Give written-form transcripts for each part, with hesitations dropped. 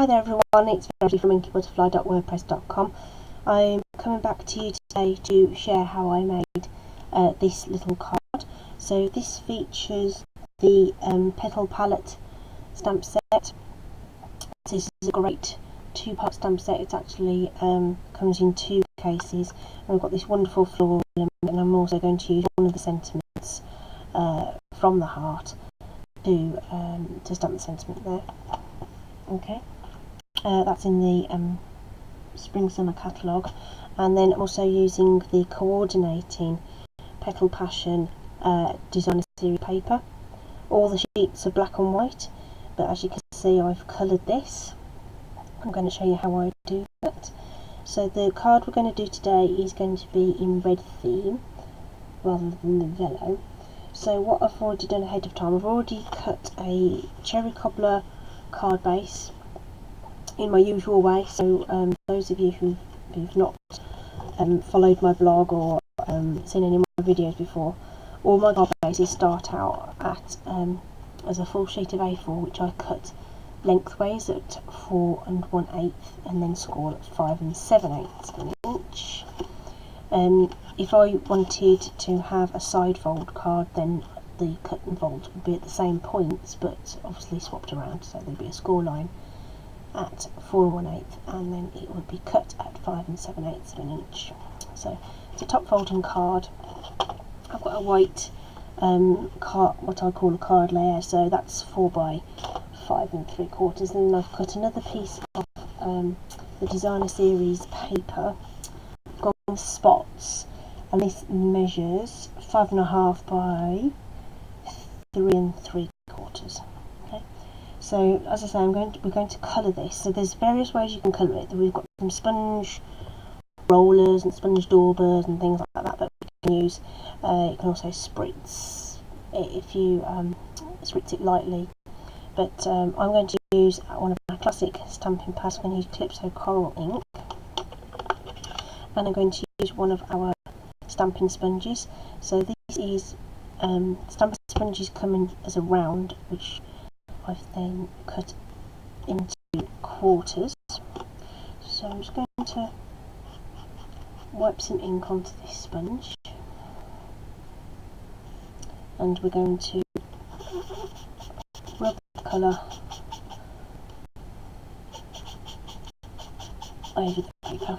Hi there everyone, it's Verity from inkybutterfly.wordpress.com. I'm coming back to you today to share how I made this little card. So this features the Petal Palette stamp set. This is a great two-part stamp set. It actually comes in two cases, and we've got this wonderful floral element, and I'm also going to use one of the sentiments from the heart to stamp the sentiment there. Okay. That's in the Spring Summer catalogue, and then also using the coordinating Petal Passion designer series paper. All the sheets are black and white, but as you can see I've coloured this. I'm going to show you how I do that. So the card we're going to do today is going to be in red theme rather than the velo. So what I've already done ahead of time, I've already cut a cherry cobbler card base in my usual way. So those of you who've not followed my blog or seen any of my videos before, all my card bases start out at as a full sheet of A4, which I cut lengthways at 4 1/8 and then score at 5 7/8 of an inch. If I wanted to have a side fold card, then the cut and fold would be at the same points, but obviously swapped around, so there'd be a score line at 4 1/8 and then it would be cut at 5 7/8 of an inch. So it's a top folding card. I've got a white card, what I call a card layer, so that's 4 by 5 3/4, and then I've cut another piece of the designer series paper, got spots, and this measures 5.5 by 3 3/4. Okay. So as I say, we're going to colour this. So there's various ways you can colour it. We've got some sponge rollers and sponge daubers and things like that we can use. You can also spritz it if you spritz it lightly. But I'm going to use one of my classic Stampin' Pads. I'm going to use Calypso Coral ink, and I'm going to use one of our stamping sponges. So this is stamping sponges coming as a round, which I've then cut into quarters. So I'm just going to wipe some ink onto this sponge, and we're going to rub the colour over the paper.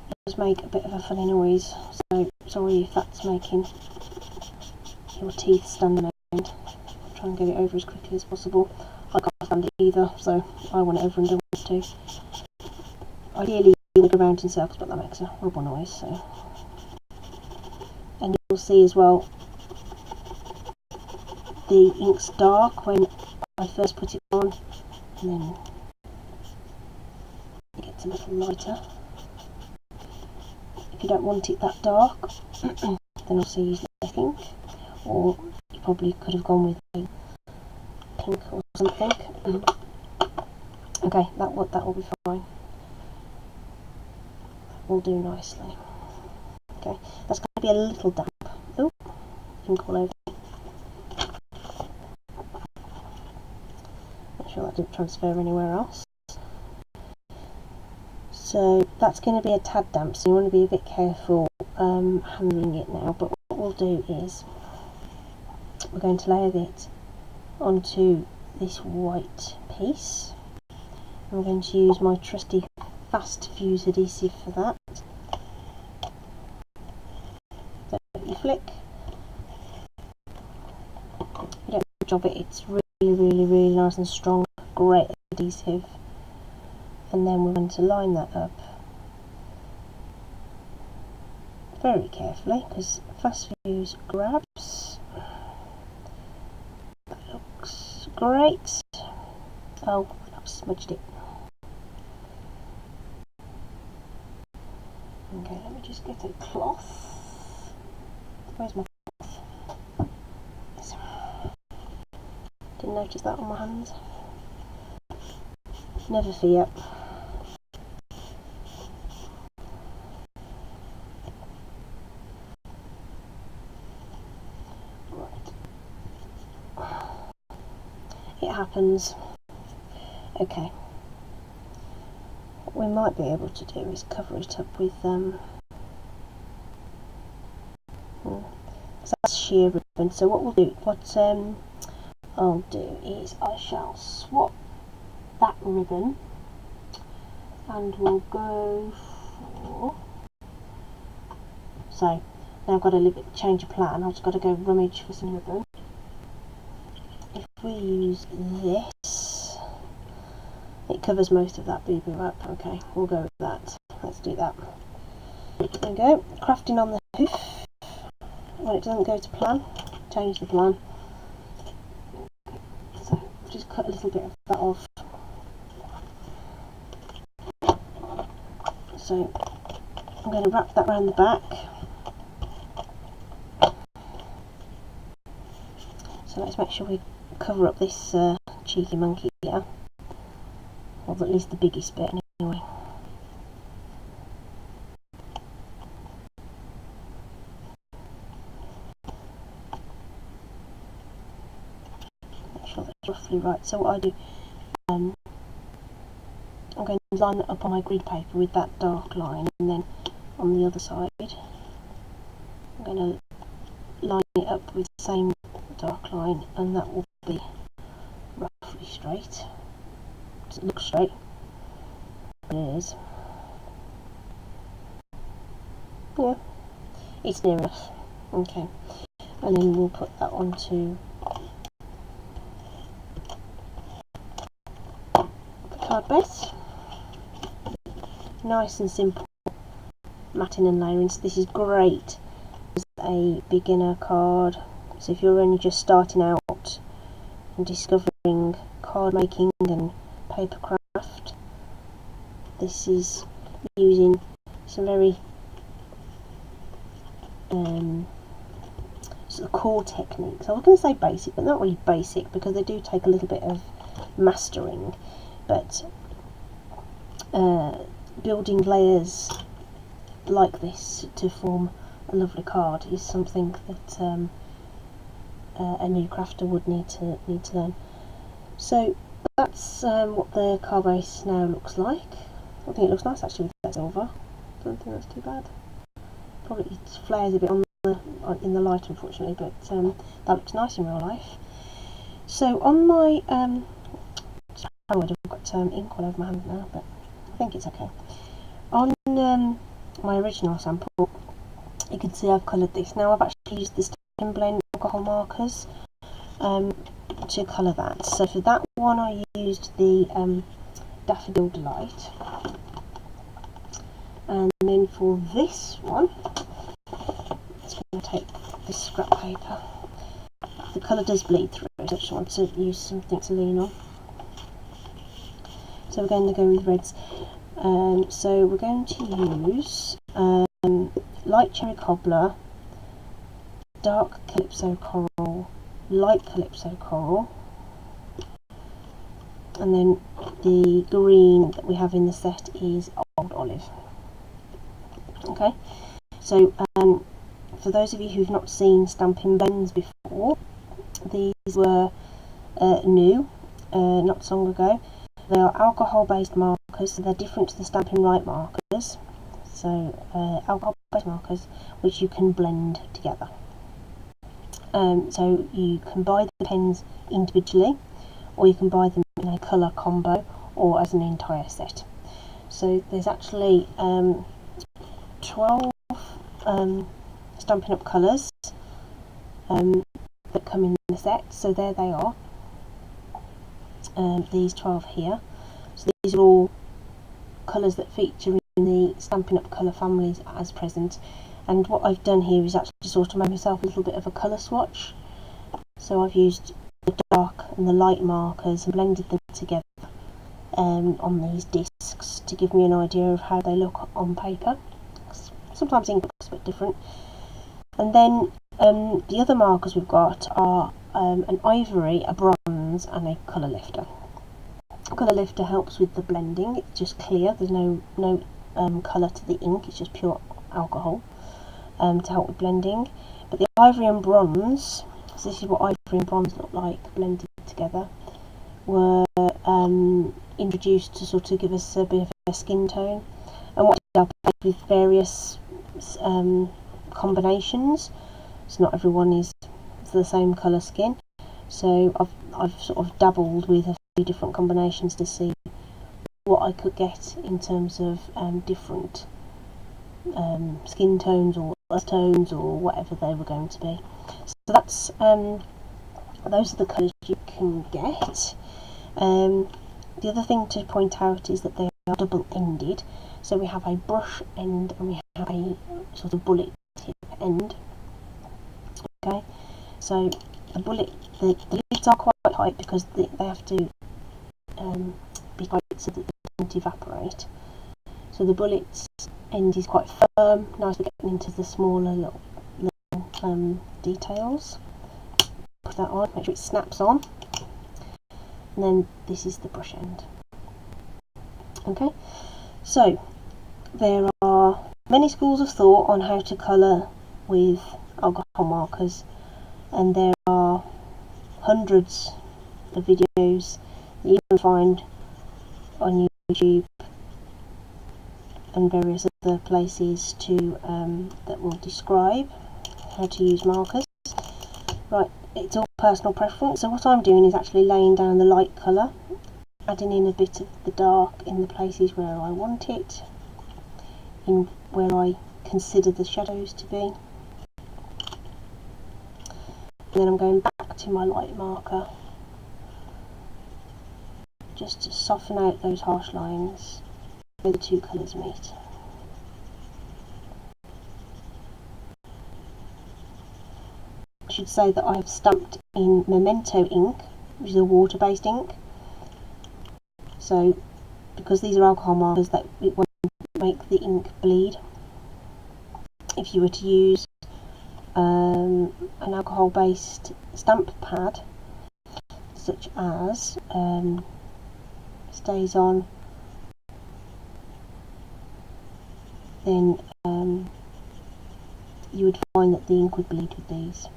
It does make a bit of a funny noise, so sorry if that's making your teeth stand on end. Try and get it over as quickly as possible. I can't stand it either, so I want it over and done with too. Ideally you would go around in circles, but that makes a horrible noise. So, and you'll see as well the ink's dark when I first put it on, and then it gets a little lighter. If you don't want it that dark, then also use less ink, or you probably could have gone with a pink or something. Okay, that will be fine. That will do nicely. Okay, that's going to be a little damp. Oh, ink all over. Make sure that didn't transfer anywhere else. So that's going to be a tad damp, so you want to be a bit careful handling it now. But what we'll do is we're going to layer it onto this white piece. I'm going to use my trusty fast fuse adhesive for that. So you flick, you don't job it, it's really nice and strong, great adhesive. And then we're going to line that up very carefully, because fast fuse grabs. That looks great. Oh, I've smudged it. Okay, let me just get a cloth. Where's my cloth? Yes. Didn't notice that on my hands. Never fear. Right. it happens. Okay, what we might be able to do is cover it up with that's sheer ribbon. So what I'll do is I shall swap that ribbon, and we'll go for, so now I've got to change of plan. I've just got to go rummage for some ribbon. If we use this, it covers most of that boo-boo up. Okay, we'll go with that. Let's do that. There we go. Crafting on the hoof. When it doesn't go to plan, change the plan. So just cut a little bit of that off. So I'm going to wrap that around the back. So let's make sure we cover up this cheeky monkey here, or at least the biggest bit anyway. Make sure that's roughly right. So what I do, I'm going to line that up on my grid paper with that dark line, and then on the other side I'm going to line it up with the same dark line, and that will be roughly straight. Does it look straight? It is. Yeah, it's near enough. Okay, and then we'll put that onto the card base. Nice and simple matting and layering. So this is great as a beginner card. So if you're only just starting out and discovering card making and paper craft, this is using some very sort of core techniques. I was going to say basic, but not really basic, because they do take a little bit of mastering. But building layers like this to form a lovely card is something that a new crafter would need to learn. So that's what the card base now looks like. I think it looks nice actually with that silver. Don't think that's too bad. Probably it flares a bit on in the light, unfortunately, but that looks nice in real life. So on my I've got ink all over my hand now, but I think it's okay. On my original sample, you can see I've coloured this. Now I've actually used the Stampin Blend alcohol markers to colour that. So for that one I used the Daffodil Delight, and then for this one, I'm going to take this scrap paper. The colour does bleed through, so I just want to use something to lean on. So we're going to go with reds. So we're going to use light cherry cobbler, dark calypso coral, light calypso coral, and then the green that we have in the set is old olive. Okay, so for those of you who've not seen Stampin Blends before, these were new not so long ago. They are alcohol based markers, so they're different to the Stampin' Write markers. So alcohol based markers which you can blend together. So you can buy the pens individually, or you can buy them in a colour combo, or as an entire set. So there's actually 12 Stampin' Up colours that come in the set, so there they are, these 12 here. So these are all colours that feature in the Stampin' Up colour families as present, and what I've done here is actually sort of made myself a little bit of a colour swatch. So I've used the dark and the light markers and blended them together on these discs to give me an idea of how they look on paper. Sometimes ink looks a bit different. And then the other markers we've got are an ivory, a bronze and a colour lifter. Colour lifter helps with the blending, it's just clear, there's no colour to the ink, it's just pure alcohol to help with blending. But the ivory and bronze, so this is what ivory and bronze look like blended together. were introduced to sort of give us a bit of a skin tone. And what I played with various combinations, so not everyone is the same colour skin. So I've sort of dabbled with a few different combinations to see what I could get in terms of different skin tones or earth tones or whatever they were going to be. So that's those are the colours you can get. The other thing to point out is that they are double-ended, so we have a brush end and we have a sort of bullet tip end. Okay, so the lids are quite tight because they have to be tight so that they don't evaporate. So the bullet's end is quite firm, nice for getting into the smaller little details. Put that on, make sure it snaps on, and then this is the brush end. Okay, so there are many schools of thought on how to colour with alcohol markers, and there are hundreds of videos that you can find on YouTube and various other places to that will describe how to use markers. Right, it's all personal preference, so what I'm doing is actually laying down the light colour, adding in a bit of the dark in the places where I want it, in where I consider the shadows to be. And then I'm going back to my light marker just to soften out those harsh lines where the two colours meet. I should say that I have stamped in Memento ink, which is a water-based ink. So, because these are alcohol markers, that it won't make the ink bleed. If you were to use an alcohol-based stamp pad, such as Stays On, then you would find that the ink would bleed with these.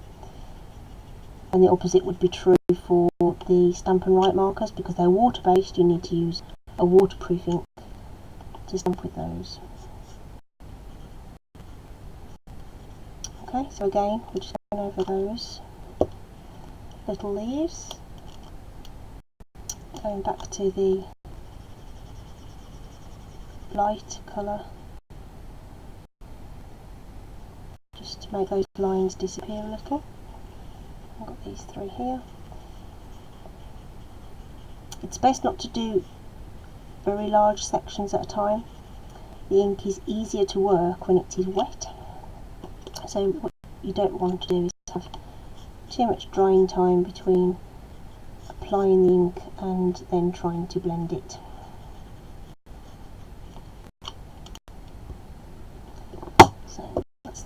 And the opposite would be true for the Stampin' Write markers. Because they're water-based, you need to use a waterproof ink to stamp with those. Okay, so again, we're just going over those little leaves. Going back to the light colour, just to make those lines disappear a little. I've got these three here. It's best not to do very large sections at a time. The ink is easier to work when it is wet. So what you don't want to do is have too much drying time between applying the ink and then trying to blend it. So that's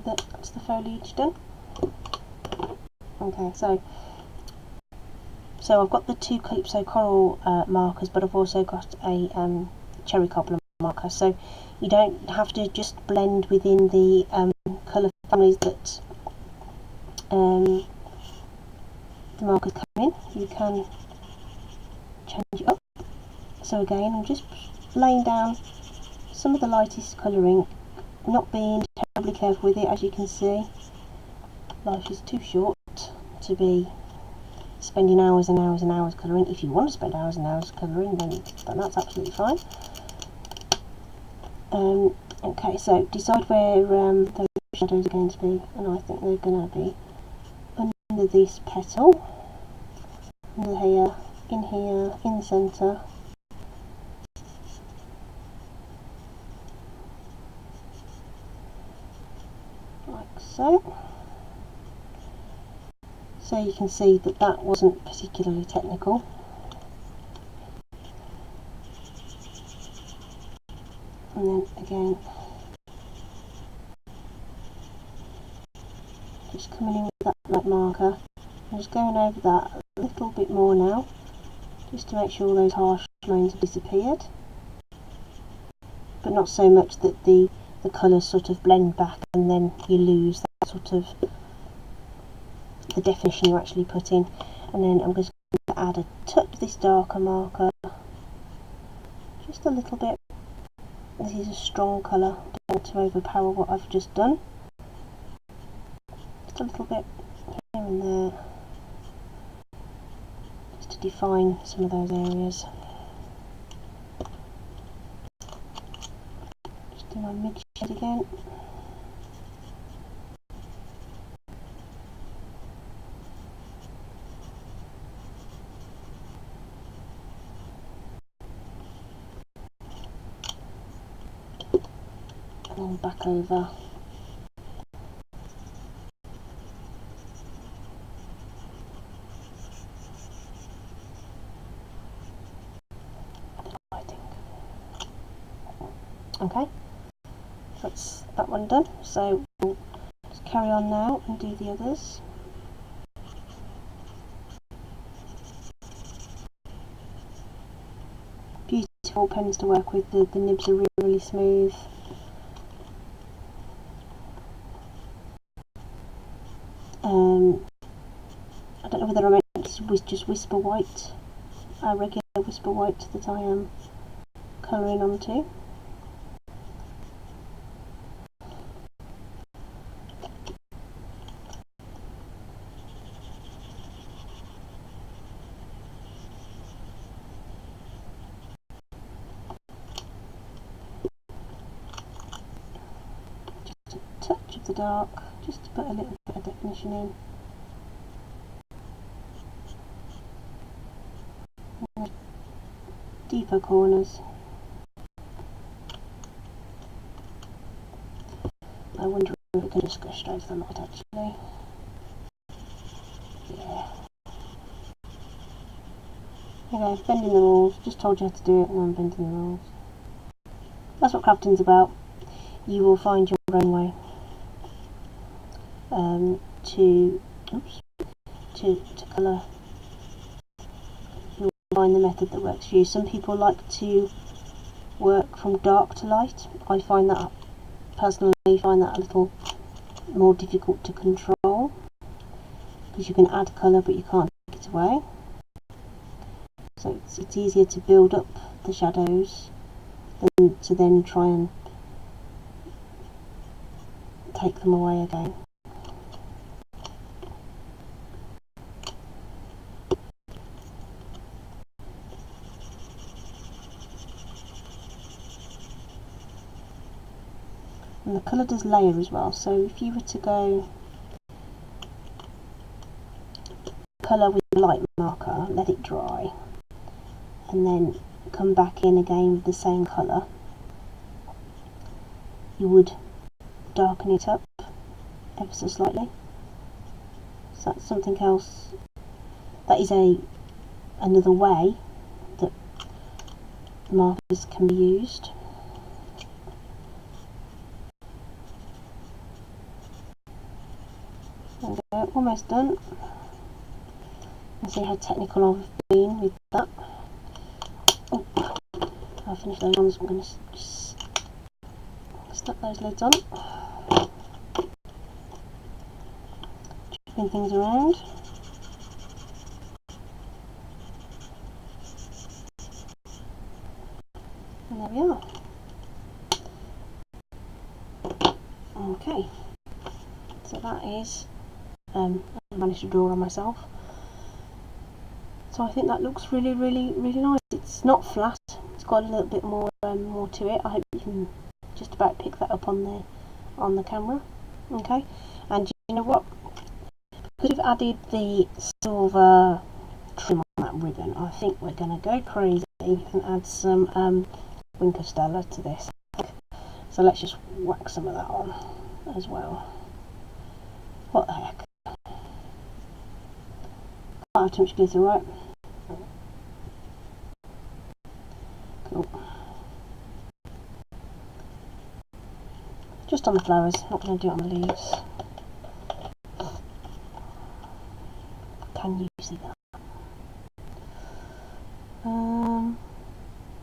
that. That's the foliage done. Okay, so I've got the two Calypso Coral markers, but I've also got a Cherry Cobbler marker, so you don't have to just blend within the colour families that the markers come in. You can change it up. So again, I'm just laying down some of the lightest colouring, not being terribly careful with it. As you can see, life is too short to be spending hours and hours and hours colouring. If you want to spend hours and hours colouring, then that's absolutely fine. Okay, so decide where those shadows are going to be, and I think they're going to be under this petal, under here, in the centre, like so. So you can see that that wasn't particularly technical. And then again, just coming in with that black marker, I'm just going over that a little bit more now, just to make sure those harsh lines have disappeared. but not so much that the colours sort of blend back and then you lose that sort of the definition you actually put in. And then I'm just going to add a touch of this darker marker, just a little bit. This is a strong colour, don't want to overpower what I've just done. Just a little bit here and there, just to define some of those areas. Just do my mid shade again. And then back over. Okay, that's that one done. So we'll just carry on now and do the others. Beautiful pens to work with. The nibs are really, really smooth. I don't know whether I meant this was just Whisper White, regular Whisper White that I am colouring onto. Just a touch of the dark, just to put a little bit of definition in. Deeper corners. I wonder if it can just go straight to the light actually. Yeah. Okay, bending the rules. Just told you how to do it and I'm bending the rules. That's what crafting's about. You will find your own way to colour. You'll find the method that works for you. Some people like to work from dark to light. I find that, personally, find that a little more difficult to control, because you can add colour but you can't take it away. So it's easier to build up the shadows than to then try and take them away again. And the colour does layer as well, so if you were to go colour with a light marker, let it dry, and then come back in again with the same colour, you would darken it up ever so slightly. So that's something else. That is another way that markers can be used. There we go, almost done. And see how technical I've been with that. Oh, I've finished those ones. I'm going to just snap those lids on. Spin things around. And there we are. Okay, so that is, I managed to draw on myself. So I think that looks really, really, really nice. It's not flat. It's got a little bit more to it. I hope you can just about pick that up on the camera. Okay, and you know what? Because we've added the silver trim on that ribbon, I think we're going to go crazy and add some Winker Stella to this. So let's just whack some of that on as well. What the heck? Can't have too much glitter, right? Cool. Just on the flowers, not going to do it on the leaves. Can you see that?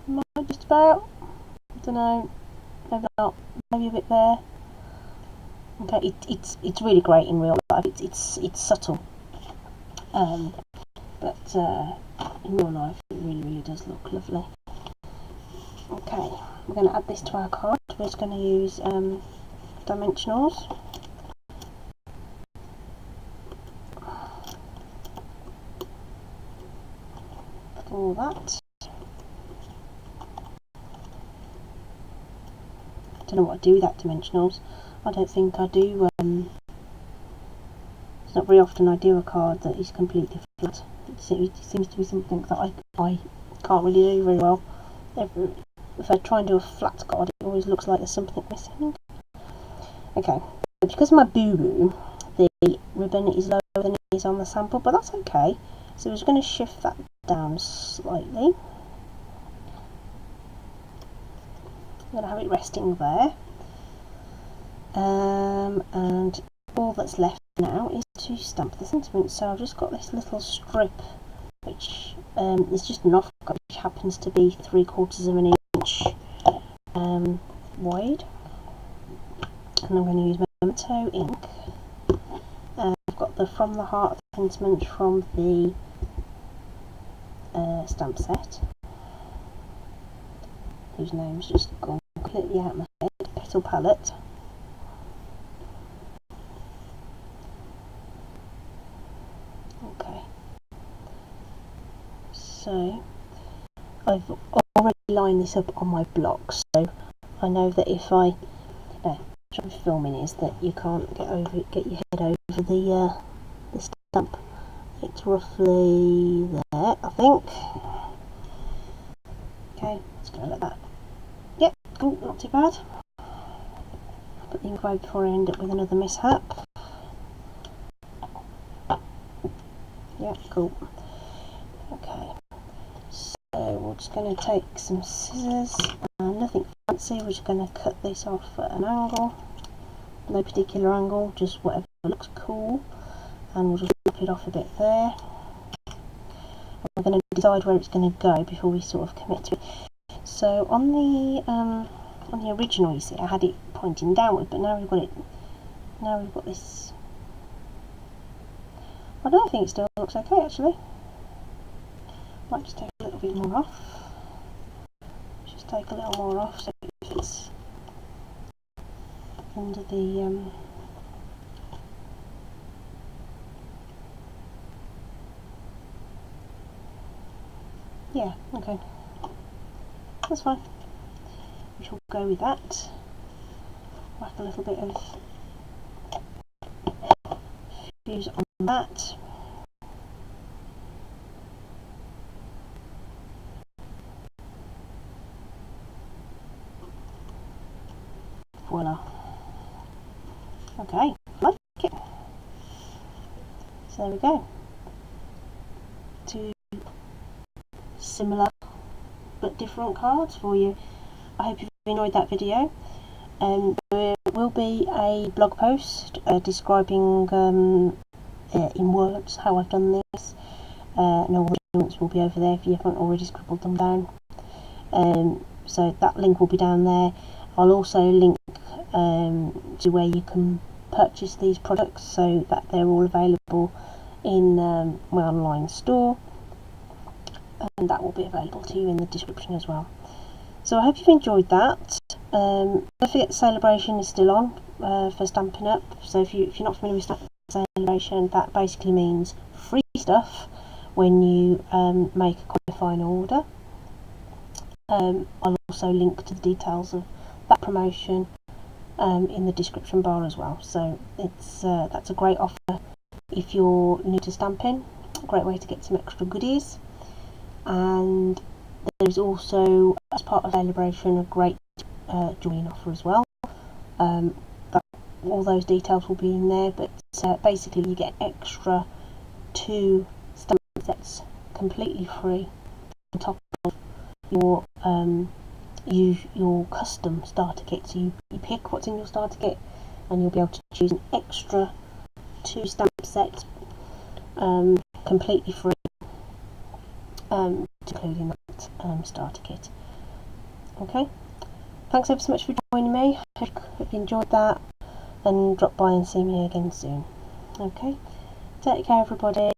Might just about. I don't know. maybe not, maybe a bit there. Okay, it's really great in real life. It's subtle, but in real life it really does look lovely. Okay, we're going to add this to our card. We're just going to use dimensionals. All that. I don't know what I do without dimensionals. I don't think I do. It's not very often I do a card that is completely flat. It seems to be something that I can't really do very well. If I try and do a flat card, it always looks like there's something missing. Okay, because of my boo-boo, the ribbon is lower than it is on the sample, but that's okay. So we're just going to shift that down slightly. I'm going to have it resting there. And all that's left now is to stamp the sentiments. So I've just got this little strip, which is just an offcut, which happens to be 3/4 of an inch wide. And I'm going to use my Memento ink. I've got the From the Heart sentiment from the stamp set, whose name's just gone completely out of my head. Petal palette. Okay, so I've already lined this up on my block, so I know that if I try filming is that you can't get your head over the stamp. It's roughly there, I think. Okay, let's go like that. Yep, cool, not too bad. Put the ink away before I end up with another mishap. Yep, cool. Okay, so we're just going to take some scissors and nothing fancy. We're just going to cut this off at an angle. No particular angle, just whatever looks cool. And we'll just lop it off a bit there. We're going to decide where it's going to go before we sort of commit to it. So on the original, you see, I had it pointing downward, but now we've got it. Now we've got this. I don't think it still looks okay actually. Might just take a little bit more off. Just take a little more off so it fits under the yeah, okay, that's fine. We shall go with that. Whack a little bit of fuse on that. Voila. Okay, like it. So there we go. Two similar but different cards for you. I hope you've enjoyed that video. There will be a blog post describing in words how I've done this. And all the links will be over there if you haven't already scribbled them down. So that link will be down there. I'll also link to where you can purchase these products so that they're all available in my online store, and that will be available to you in the description as well. So I hope you've enjoyed that. Don't forget Sale-a-bration is still on for Stampin' Up. So if you're not familiar with Sale-a-bration, that basically means free stuff when you make a qualifying order. I'll also link to the details of that promotion in the description bar as well. So that's a great offer if you're new to stamping. A great way to get some extra goodies. And there's also, as part of Sale-a-bration, a great join offer as well. All those details will be in there, but basically you get extra 2 stamp sets completely free on top of your custom starter kit. So you pick what's in your starter kit and you'll be able to choose an extra 2 stamp sets completely free, including that starter kit. Okay, thanks ever so much for joining me. I hope you enjoyed that, and drop by and see me again soon. Okay, take care everybody.